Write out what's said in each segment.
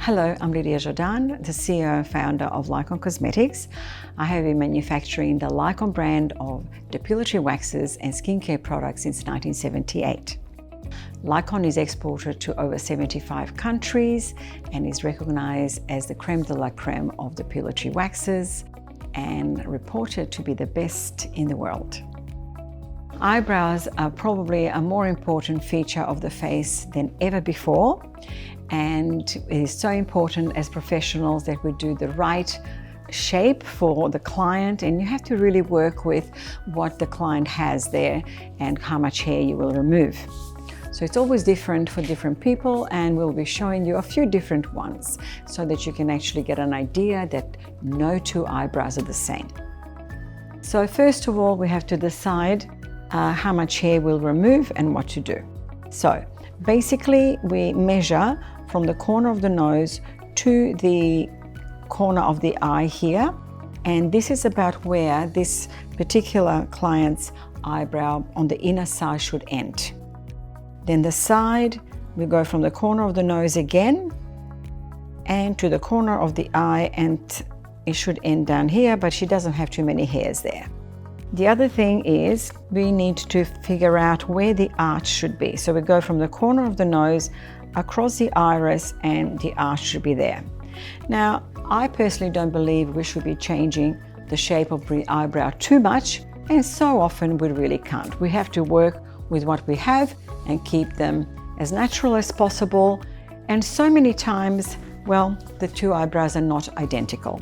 Hello, I'm Lydia Jordane, the CEO and founder of LYCON Cosmetics. I have been manufacturing the LYCON brand of depilatory waxes and skincare products since 1978. LYCON is exported to over 75 countries and is recognized as the creme de la creme of depilatory waxes and reported to be the best in the world. Eyebrows are probably a more important feature of the face than ever before, and it is so important as professionals that we do the right shape for the client, and you have to really work with what the client has there and how much hair you will remove. So it's always different for different people, and we'll be showing you a few different ones so that you can actually get an idea that no two eyebrows are the same. So first of all, we have to decide how much hair we'll remove and what to do. So basically we measure from the corner of the nose to the corner of the eye here, and this is about where this particular client's eyebrow on the inner side should end. Then the side, we go from the corner of the nose again and to the corner of the eye, and it should end down here, but she doesn't have too many hairs there. The other thing is we need to figure out where the arch should be. So we go from the corner of the nose across the iris, and the arch should be there. Now, I personally don't believe we should be changing the shape of the eyebrow too much, and so often we really can't. We have to work with what we have and keep them as natural as possible. And so many times, well, the two eyebrows are not identical.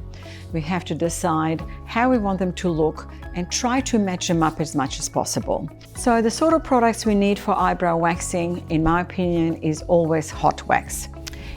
We have to decide how we want them to look and try to match them up as much as possible. So the sort of products we need for eyebrow waxing, in my opinion, is always hot wax.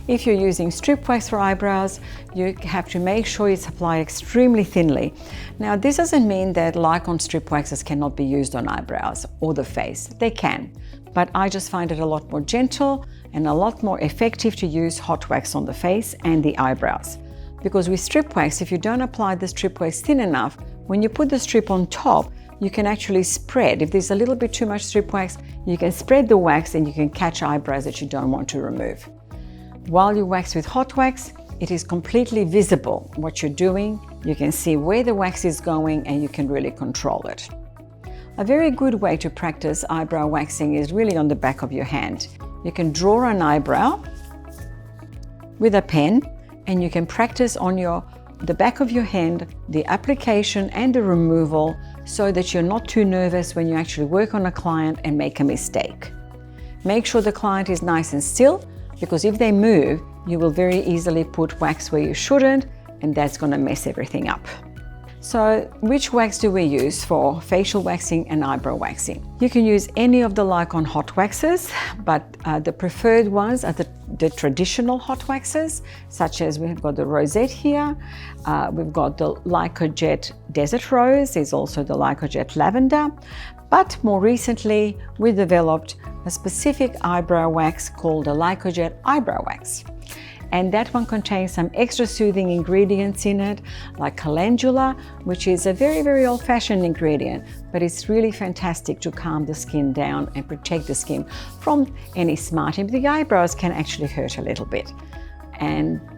If you're using strip wax for eyebrows, you have to make sure it's applied extremely thinly. Now, this doesn't mean that LYCON strip waxes cannot be used on eyebrows or the face. They can, but I just find it a lot more gentle and a lot more effective to use hot wax on the face and the eyebrows. Because with strip wax, if you don't apply the strip wax thin enough, when you put the strip on top, you can actually spread. If there's a little bit too much strip wax, you can spread the wax and you can catch eyebrows that you don't want to remove. While you wax with hot wax, it is completely visible what you're doing. You can see where the wax is going and you can really control it. A very good way to practice eyebrow waxing is really on the back of your hand. You can draw an eyebrow with a pen, and you can practice on the back of your hand the application and the removal so that you're not too nervous when you actually work on a client and make a mistake. Make sure the client is nice and still, because if they move, you will very easily put wax where you shouldn't, and that's going to mess everything up. So which wax do we use for facial waxing and eyebrow waxing? You can use any of the LYCON hot waxes, but the preferred ones are the traditional hot waxes, such as we've got the rosette here, we've got the LYCOJET Desert Rose, there's also the LYCOJET Lavender, but more recently we developed a specific eyebrow wax called the LYCOJET Eyebrow Wax. And that one contains some extra soothing ingredients in it, like calendula, which is a very, very old-fashioned ingredient, but it's really fantastic to calm the skin down and protect the skin from any smarting. The eyebrows can actually hurt a little bit.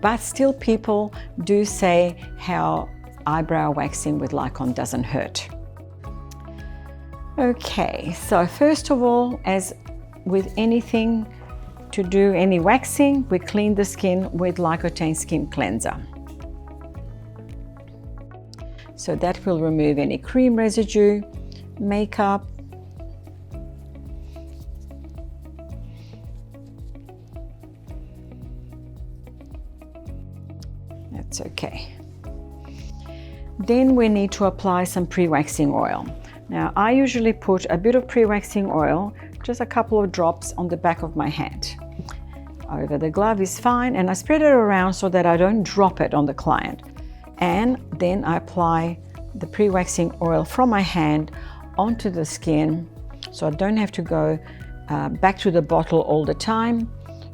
But still people do say how eyebrow waxing with LYCON doesn't hurt. Okay, so first of all, as with anything, to do any waxing, we clean the skin with Lycotane Skin Cleanser. So that will remove any cream residue, makeup, that's okay. Then we need to apply some pre-waxing oil. Now, I usually put a bit of pre-waxing oil, just a couple of drops on the back of my hand. Over the glove is fine, and I spread it around so that I don't drop it on the client. And then I apply the pre-waxing oil from my hand onto the skin, so I don't have to go back to the bottle all the time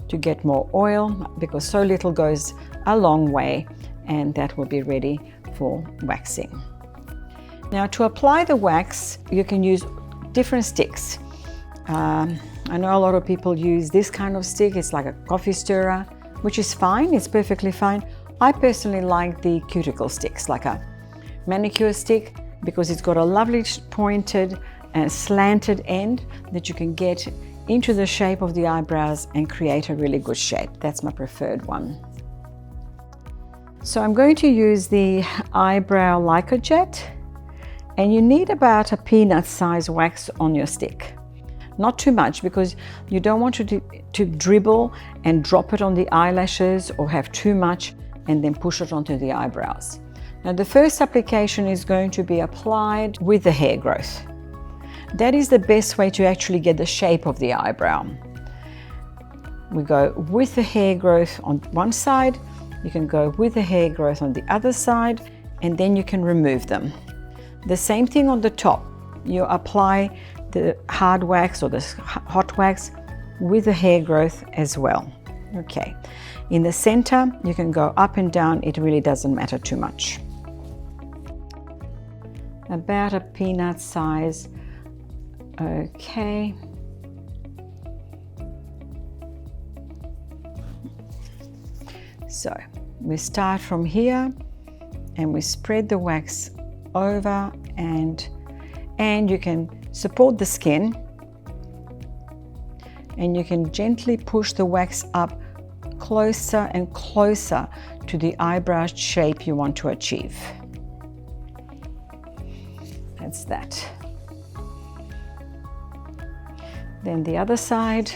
to get more oil, because so little goes a long way, and that will be ready for waxing. Now, to apply the wax, you can use different sticks. I know a lot of people use this kind of stick. It's like a coffee stirrer. which is fine, it's perfectly fine. I personally like the cuticle sticks, like a manicure stick, because it's got a lovely pointed and slanted end that you can get into the shape of the eyebrows and create a really good shape. That's my preferred one. So I'm going to use the eyebrow LYCON jet, and you need about a peanut size wax on your stick. Not too much, because you don't want to dribble and drop it on the eyelashes or have too much and then push it onto the eyebrows. Now the first application is going to be applied with the hair growth. That is the best way to actually get the shape of the eyebrow. We go with the hair growth on one side, you can go with the hair growth on the other side, and then you can remove them. The same thing on the top. You apply the hard wax or the hot wax with the hair growth as well. Okay, in the center you can go up and down, it really doesn't matter too much. About a peanut size. Okay. So we start from here and we spread the wax over, and you can support the skin, and you can gently push the wax up closer and closer to the eyebrow shape you want to achieve. That's that. Then the other side.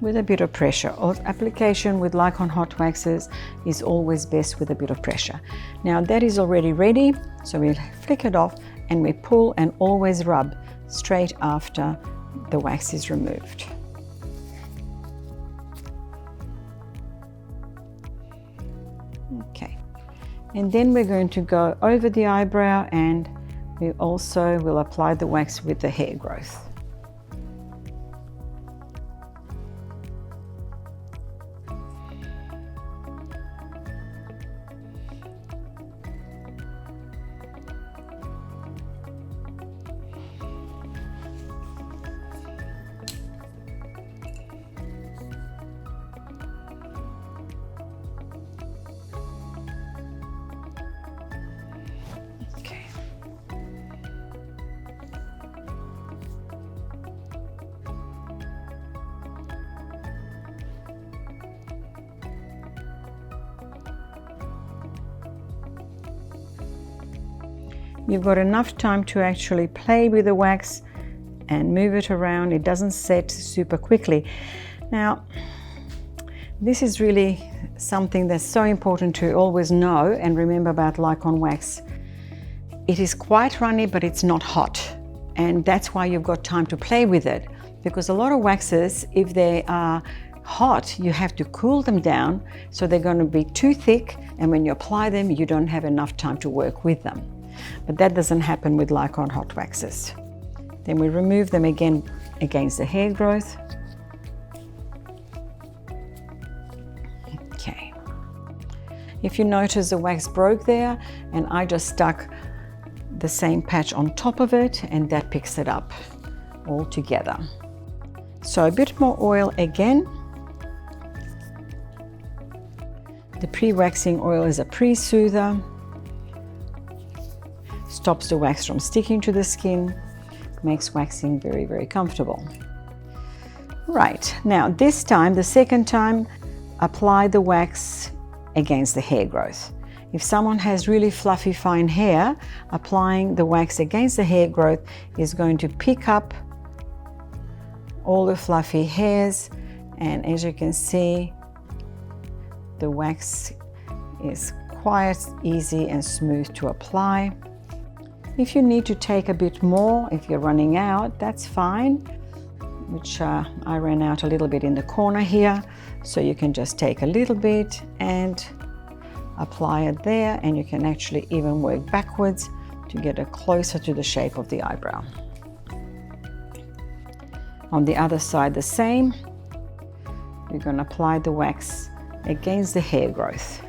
With a bit of pressure. Application with LYCON hot waxes is always best with a bit of pressure. Now that is already ready, so we'll flick it off and we pull, and always rub straight after the wax is removed. Okay, and then we're going to go over the eyebrow, and we also will apply the wax with the hair growth. You've got enough time to actually play with the wax and move it around. It doesn't set super quickly. Now, this is really something that's so important to always know and remember about LYCON wax. It is quite runny, but it's not hot. And that's why you've got time to play with it. Because a lot of waxes, if they are hot, you have to cool them down, so they're going to be too thick, and when you apply them, you don't have enough time to work with them. But that doesn't happen with LYCON hot waxes. Then we remove them again against the hair growth. Okay. If you notice the wax broke there, and I just stuck the same patch on top of it, and that picks it up all together. So a bit more oil again. The pre-waxing oil is a pre-soother. Stops the wax from sticking to the skin, makes waxing very, very comfortable. Right, now this time, the second time, apply the wax against the hair growth. If someone has really fluffy, fine hair, applying the wax against the hair growth is going to pick up all the fluffy hairs, and as you can see, the wax is quite easy and smooth to apply. If you need to take a bit more, if you're running out, that's fine, which I ran out a little bit in the corner here, so you can just take a little bit and apply it there, and you can actually even work backwards to get it closer to the shape of the eyebrow. On the other side, the same. we're going to apply the wax against the hair growth.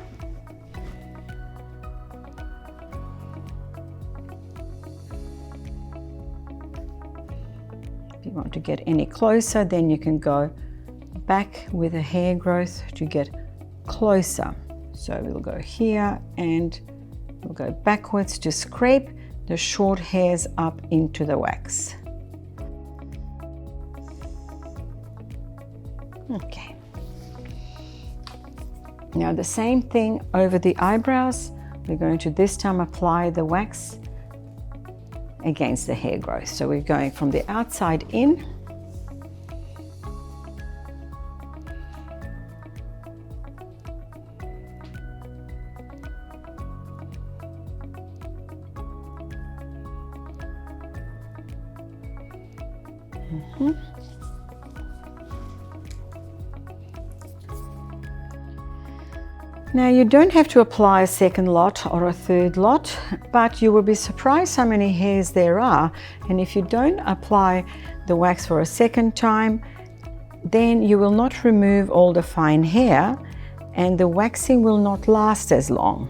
If you want to get any closer, then you can go back with the hair growth to get closer. So we'll go here and we'll go backwards to scrape the short hairs up into the wax. Okay. Now the same thing over the eyebrows. We're going to this time apply the wax against the hair growth. So we're going from the outside in. Now you don't have to apply a second lot or a third lot, but you will be surprised how many hairs there are. And if you don't apply the wax for a second time, then you will not remove all the fine hair and the waxing will not last as long.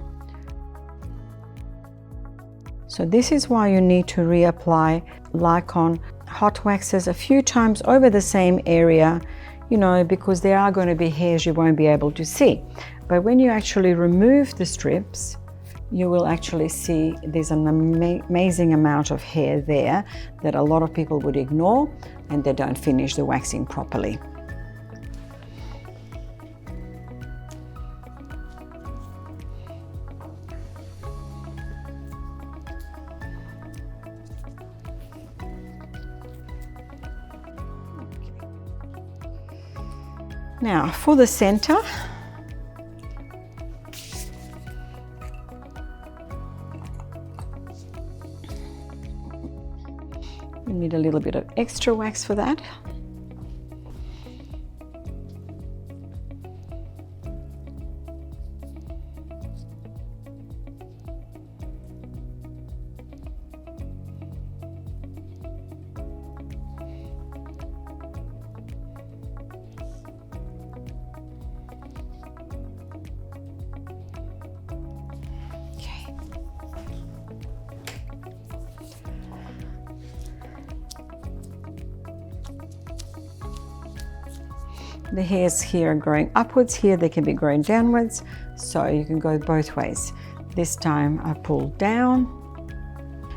So this is why you need to reapply LYCON hot waxes a few times over the same area, you know, because there are going to be hairs you won't be able to see. But when you actually remove the strips, you will actually see there's an amazing amount of hair there that a lot of people would ignore and they don't finish the waxing properly. Now for the center, we need a little bit of extra wax for that. The hairs here are growing upwards, here they can be growing downwards, so you can go both ways. This time I pull down.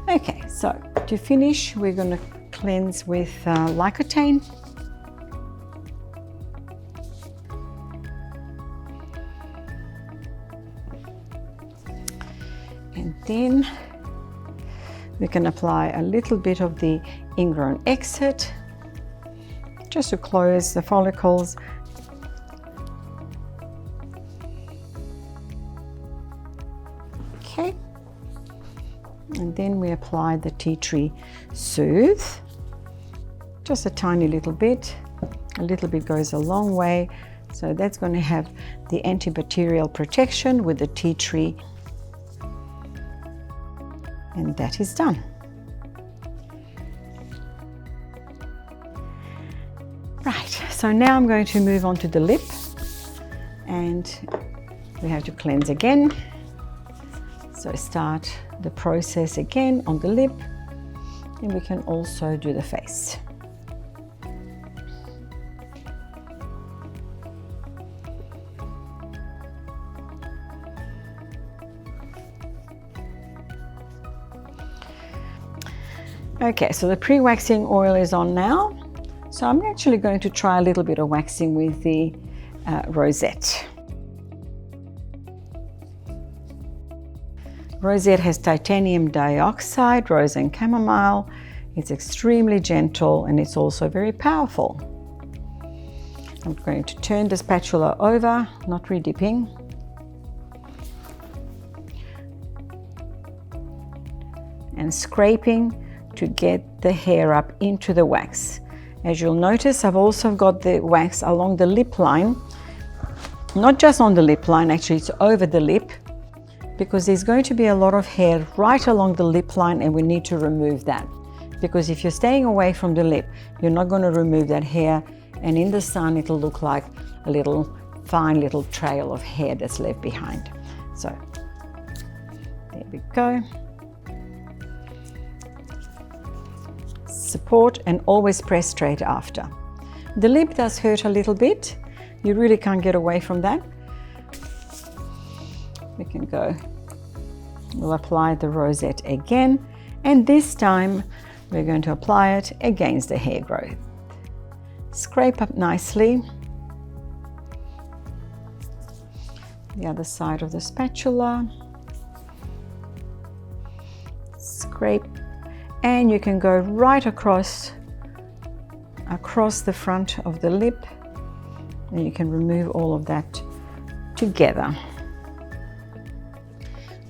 Okay, so to finish we're going to cleanse with LYCON. And then we can apply a little bit of the ingrown exit just to close the follicles. Okay, and then we apply the tea tree soothe, just a tiny little bit. A little bit goes a long way, so that's going to have the antibacterial protection with the tea tree, and that is done. Right, so now I'm going to move on to the lip, and we have to cleanse again. So start the process again on the lip, and we can also do the face. Okay, so the pre-waxing oil is on now. So I'm actually going to try a little bit of waxing with the rosette. Rosette has titanium dioxide, rose and chamomile. It's extremely gentle and it's also very powerful. I'm going to turn the spatula over, not redipping. And scraping to get the hair up into the wax. As you'll notice, I've also got the wax along the lip line, not just on the lip line, actually it's over the lip, because there's going to be a lot of hair right along the lip line and we need to remove that. Because if you're staying away from the lip, you're not going to remove that hair and in the sun it'll look like a little fine little trail of hair that's left behind. So there we go. Support and always press straight after. The lip does hurt a little bit. You really can't get away from that. We can go. We'll apply the rosette again, and this time we're going to apply it against the hair growth. Scrape up nicely. The other side of the spatula. Scrape, and you can go right across the front of the lip, and you can remove all of that together.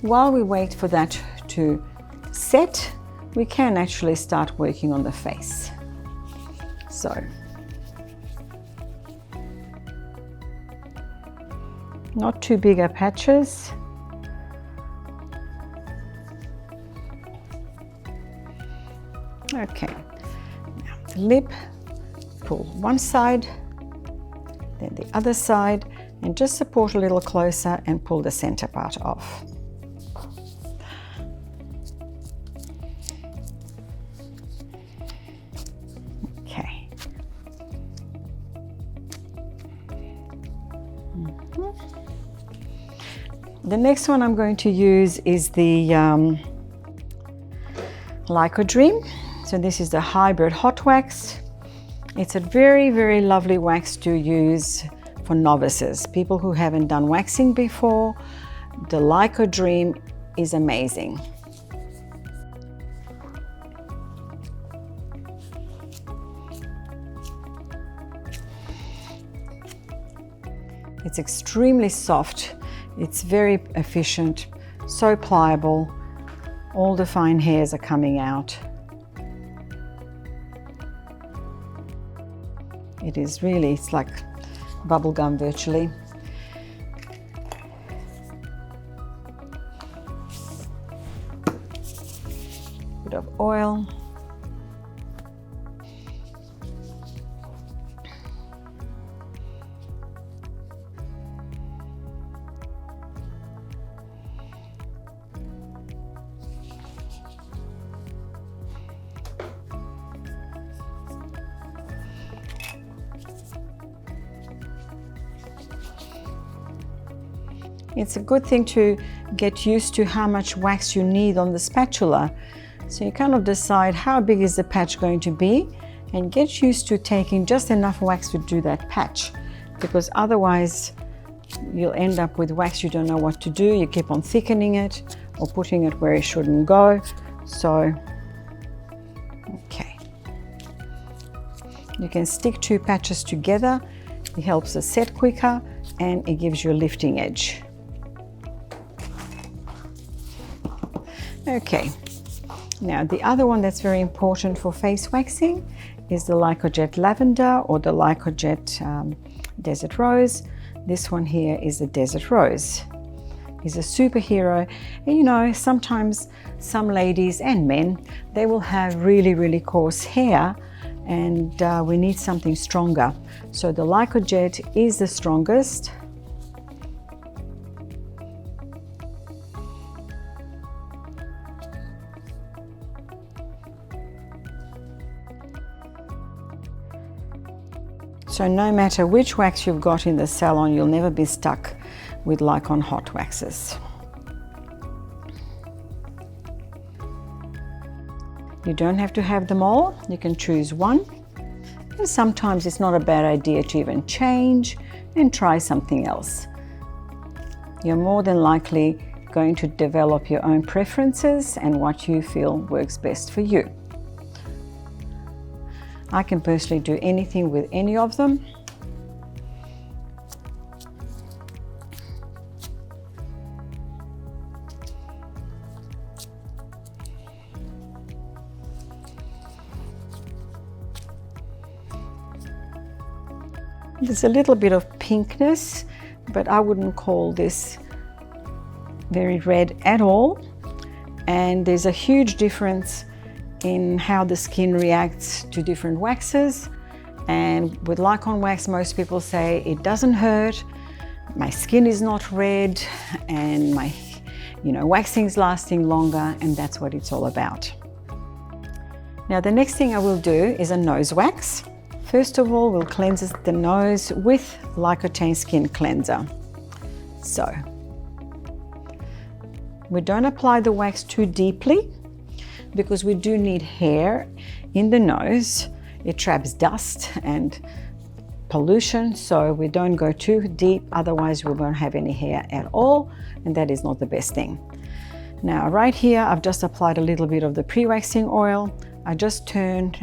While we wait for that to set, we can actually start working on the face. So, not too big a patches. Okay, now the lip, pull one side, then the other side, and just support a little closer and pull the center part off. Okay. The next one I'm going to use is the LYCON. So this is the hybrid hot wax. It's a very, very lovely wax to use for novices, people who haven't done waxing before. The LYCON is amazing. It's extremely soft. It's very efficient, so pliable. All the fine hairs are coming out. It is really, it's like bubble gum virtually. Bit of oil. It's a good thing to get used to how much wax you need on the spatula. So you kind of decide how big is the patch going to be and get used to taking just enough wax to do that patch, because otherwise you'll end up with wax you don't know what to do. You keep on thickening it or putting it where it shouldn't go. So, okay. You can stick two patches together. It helps us set quicker and it gives you a lifting edge. Okay, now the other one that's very important for face waxing is the LYCON Lavender or the LYCON Desert Rose. This one here is the Desert Rose. He's a superhero. And you know, sometimes some ladies and men, they will have really, really coarse hair, and we need something stronger. So the LYCON is the strongest. So no matter which wax you've got in the salon, you'll never be stuck with LYCON hot waxes. You don't have to have them all, you can choose one. And sometimes it's not a bad idea to even change and try something else. You're more than likely going to develop your own preferences and what you feel works best for you. I can personally do anything with any of them. There's a little bit of pinkness, but I wouldn't call this very red at all. And there's a huge difference in how the skin reacts to different waxes, And with LYCON wax, most people say it doesn't hurt, my skin is not red, and my waxing's lasting longer, and that's what it's all about. Now the next thing I will do is a nose wax. First of all, we'll cleanse the nose with LYCON Skin Cleanser. So, we don't apply the wax too deeply because we do need hair in the nose. It traps dust and pollution, so we don't go too deep, otherwise we won't have any hair at all, and that is not the best thing. Now right here, I've just applied a little bit of the pre-waxing oil. I just turned,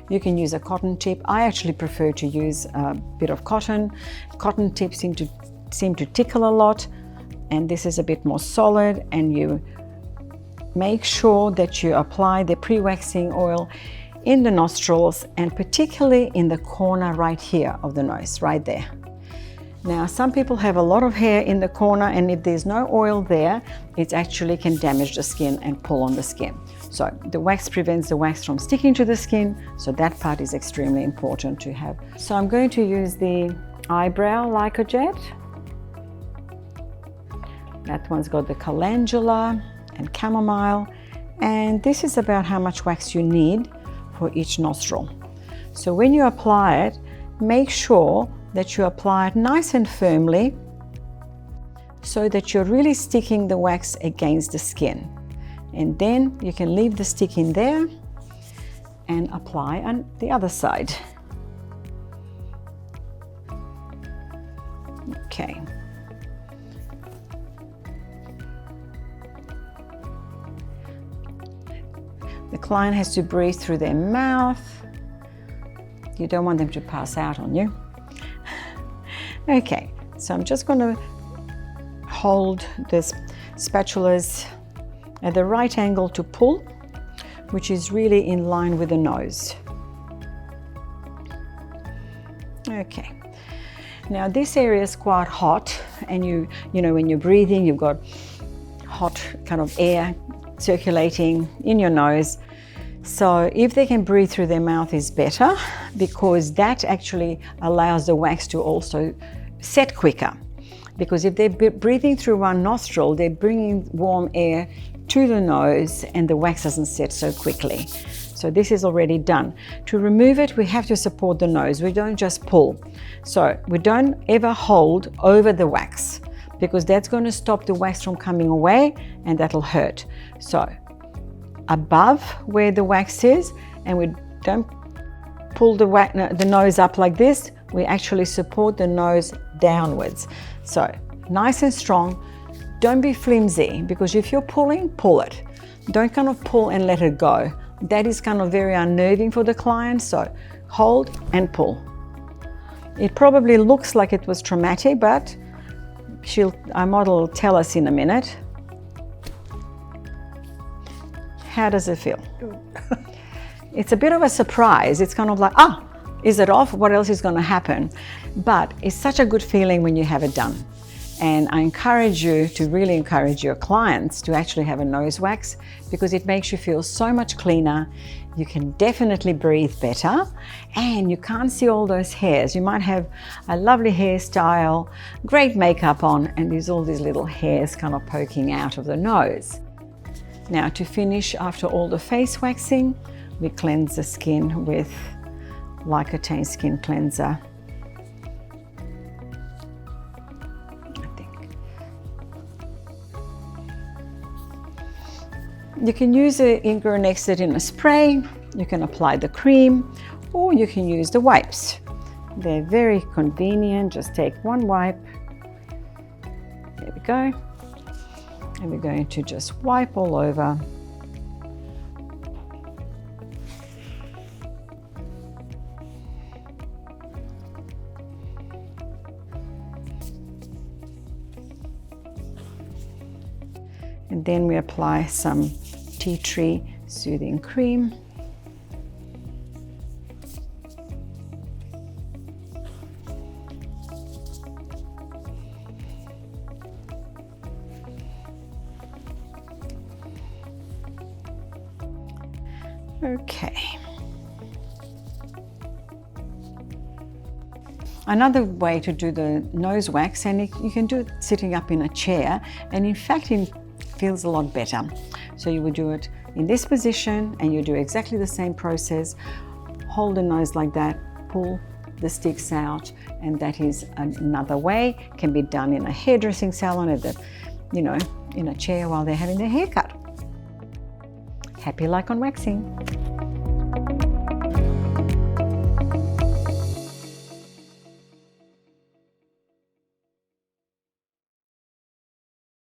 you can use a cotton tip. I actually prefer to use a bit of cotton. Cotton tips seem to tickle a lot, and this is a bit more solid, and you make sure that you apply the pre-waxing oil in the nostrils, and particularly in the corner right here of the nose, right there. Now, some people have a lot of hair in the corner, and if there's no oil there, it actually can damage the skin and pull on the skin. So the wax prevents the wax from sticking to the skin, so that part is extremely important to have. So I'm going to use the eyebrow Lycojet. That one's got the calendula and chamomile, and this is about how much wax you need for each nostril. So when you apply it, make sure that you apply it nice and firmly so that you're really sticking the wax against the skin. And then you can leave the stick in there and apply on the other side. Okay. The client has to breathe through their mouth. You don't want them to pass out on you. Okay, so I'm just going to hold this spatulas at the right angle to pull, which is really in line with the nose. Okay, now this area is quite hot, and you know when you're breathing, you've got hot kind of air circulating in your nose. So if they can breathe through their mouth is better, because that actually allows the wax to also set quicker. Because if they're breathing through one nostril, they're bringing warm air to the nose and the wax doesn't set so quickly. So this is already done. To remove it, we have to support the nose. We don't just pull. So we don't ever hold over the wax, because that's going to stop the wax from coming away, and that'll hurt. So above where the wax is, and we don't pull the nose up like this, we actually support the nose downwards. So nice and strong. Don't be flimsy, because if you're pulling, pull it. Don't kind of pull and let it go. That is kind of very unnerving for the client, so hold and pull. It probably looks like it was traumatic, but our model will tell us in a minute. How does it feel? It's a bit of a surprise. It's kind of like, is it off? What else is going to happen? But it's such a good feeling when you have it done. And I encourage you to really encourage your clients to actually have a nose wax, because it makes you feel so much cleaner. You can definitely breathe better, and you can't see all those hairs. You might have a lovely hairstyle, great makeup on, and there's all these little hairs kind of poking out of the nose. Now, to finish, after all the face waxing, we cleanse the skin with LYCON Skin Cleanser. You can use the Ingrown Exit in a spray, you can apply the cream, or you can use the wipes. They're very convenient. Just take one wipe. There we go. And we're going to just wipe all over. And then we apply some tea tree soothing cream. Okay. Another way to do the nose wax, and you can do it sitting up in a chair, and in fact it feels a lot better. So you would do it in this position and you do exactly the same process. Hold the nose like that, pull the sticks out, and that is another way. Can be done in a hairdressing salon in a chair while they're having their hair cut. Happy LYCON waxing!